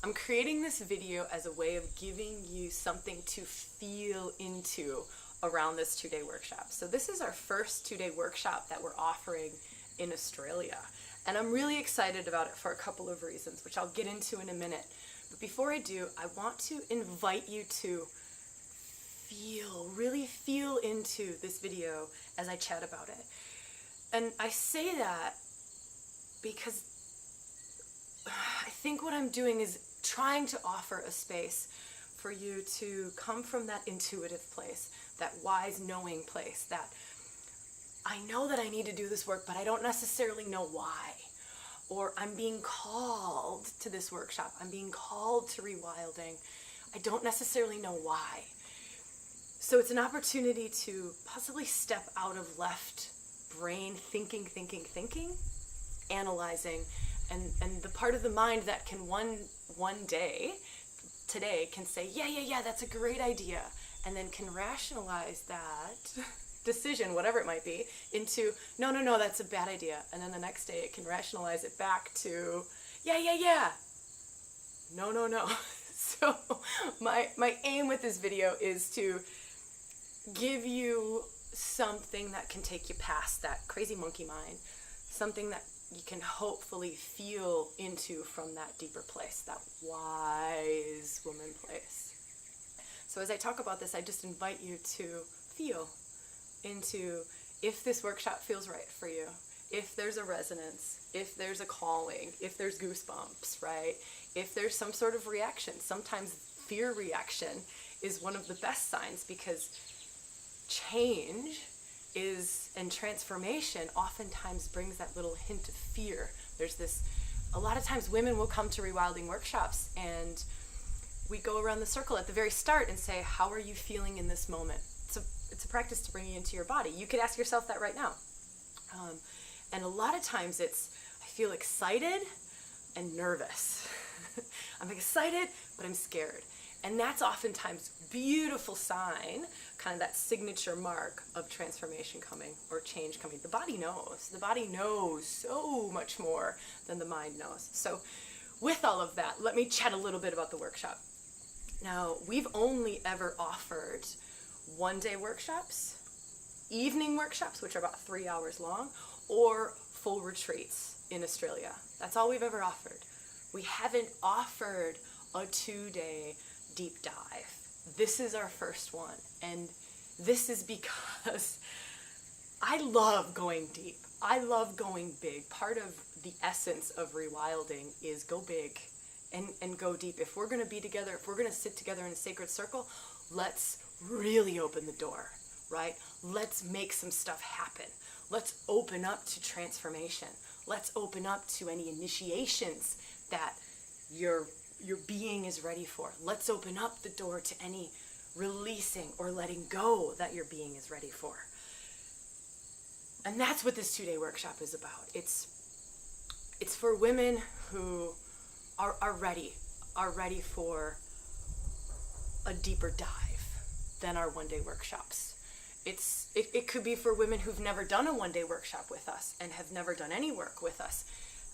I'm creating this video as a way of giving you something to feel into around this 2-day workshop. So this is our first 2-day workshop that we're offering in Australia. And I'm really excited about it for a couple of reasons, which I'll get into in a minute. But before I do, I want to invite you to really feel into this video as I chat about it. And I say that because I think what I'm doing is trying to offer a space for you to come from that intuitive place, that wise knowing place, that I know that I need to do this work, but I don't necessarily know why. Or I'm being called to this workshop. I'm being called to ReWilding. I don't necessarily know why. So it's an opportunity to possibly step out of left brain thinking, analyzing, and the part of the mind that can one day, today, can say, yeah, that's a great idea, and then can rationalize that decision, whatever it might be, into, no, that's a bad idea. And then the next day it can rationalize it back to, yeah, no. So my aim with this video is to give you something that can take you past that crazy monkey mind, something that you can hopefully feel into from that deeper place, that wise woman place. So as I talk about this, I just invite you to feel into if this workshop feels right for you, if there's a resonance, if there's a calling, if there's goosebumps, right? If there's some sort of reaction. Sometimes fear reaction is one of the best signs, because change and transformation oftentimes brings that little hint of fear. There's this, a lot of times women will come to ReWilding workshops and we go around the circle at the very start and say, how are you feeling in this moment? It's a practice to bring you into your body. You could ask yourself that right now. And a lot of times it's, I feel excited and nervous. I'm excited, but I'm scared. And that's oftentimes beautiful sign, kind of that signature mark of transformation coming or change coming. The body knows. The body knows so much more than the mind knows. So with all of that, let me chat a little bit about the workshop. Now, we've only ever offered 1-day workshops, evening workshops, which are about 3 hours long, or full retreats in Australia. That's all we've ever offered. We haven't offered a 2-day deep dive. This is our first one, and this is because I love going deep. I love going big. Part of the essence of ReWilding is go big and go deep. If we're going to be together, if we're going to sit together in a sacred circle, let's really open the door, right? Let's make some stuff happen. Let's open up to transformation. Let's open up to any initiations that your being is ready for. Let's open up the door to any releasing or letting go that your being is ready for. And that's what this 2-day workshop is about. It's for women who are ready for a deeper dive than our 1-day workshops. It could be for women who've never done a 1-day workshop with us and have never done any work with us.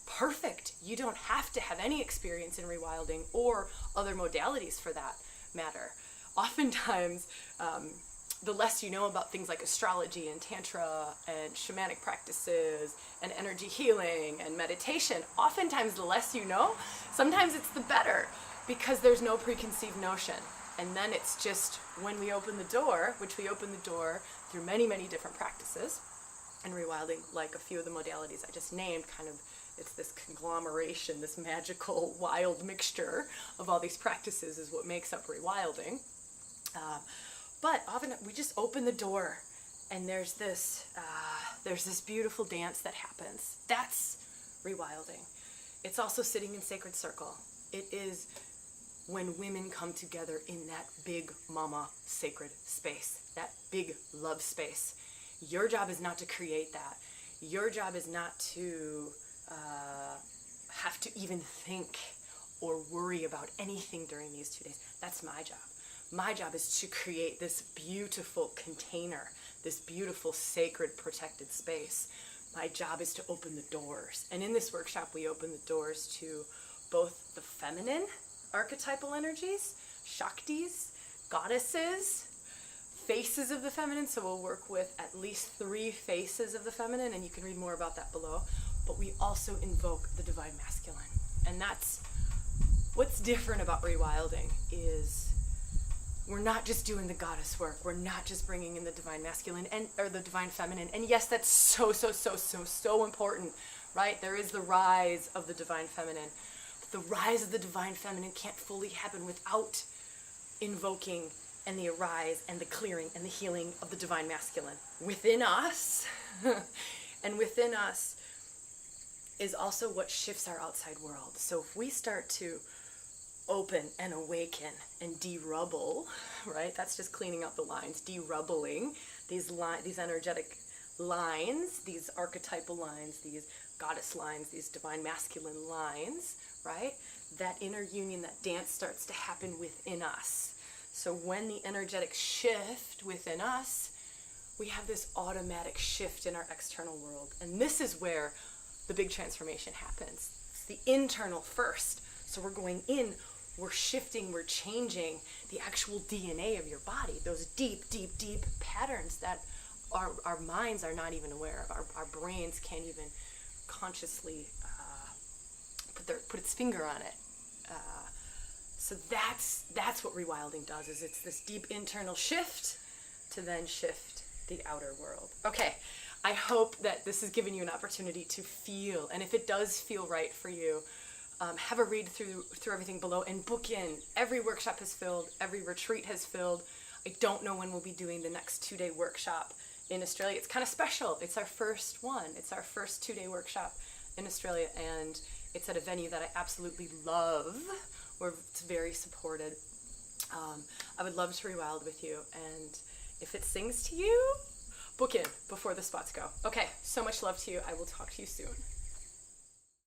Perfect. You don't have to have any experience in ReWilding or other modalities for that matter. Oftentimes, the less you know about things like astrology and tantra and shamanic practices and energy healing and meditation, oftentimes the less you know, sometimes it's the better, because there's no preconceived notion. And then it's just when we open the door, which we open the door through many, many different practices, and ReWilding, like a few of the modalities I just named, kind of, it's this conglomeration, this magical, wild mixture of all these practices is what makes up ReWilding. But often we just open the door and there's this beautiful dance that happens. That's ReWilding. It's also sitting in sacred circle. It is when women come together in that big mama sacred space, that big love space. Your job is not to create that. Your job is not to have to even think or worry about anything during these 2 days. That's my job. My job is to create this beautiful container, this beautiful sacred protected space. My job is to open the doors. And in this workshop, we open the doors to both the feminine archetypal energies, Shaktis, goddesses, faces of the feminine. So we'll work with at least 3 faces of the feminine, and you can read more about that below. But we also invoke the divine masculine. And that's what's different about rewilding, is we're not just doing the goddess work. We're not just bringing in the divine masculine or the divine feminine. And yes, that's so important, right? There is the rise of the divine feminine. But the rise of the divine feminine can't fully happen without invoking and the arise and the clearing and the healing of the divine masculine within us. And within us is also what shifts our outside world. So if we start to open and awaken and de-rubble, right? That's just cleaning out the lines, de-rubbling these energetic lines, these archetypal lines, these goddess lines, these divine masculine lines, right? That inner union, that dance starts to happen within us. So when the energetic shift within us, we have this automatic shift in our external world. And this is where the big transformation happens. It's the internal first. So we're going in, we're shifting, we're changing the actual DNA of your body, those deep patterns that our minds are not even aware of. Our brains can't even consciously put its finger on it. So that's what rewilding does, is it's this deep internal shift to then shift the outer world. Okay, I hope that this has given you an opportunity to feel, and if it does feel right for you, have a read through everything below and book in. Every workshop has filled, every retreat has filled. I don't know when we'll be doing the next 2-day workshop in Australia. It's kind of special. It's our first one. It's our first 2-day workshop in Australia, and it's at a venue that I absolutely love, where it's very supported. I would love to rewild with you, and if it sings to you, book in before the spots go. Okay, so much love to you. I will talk to you soon.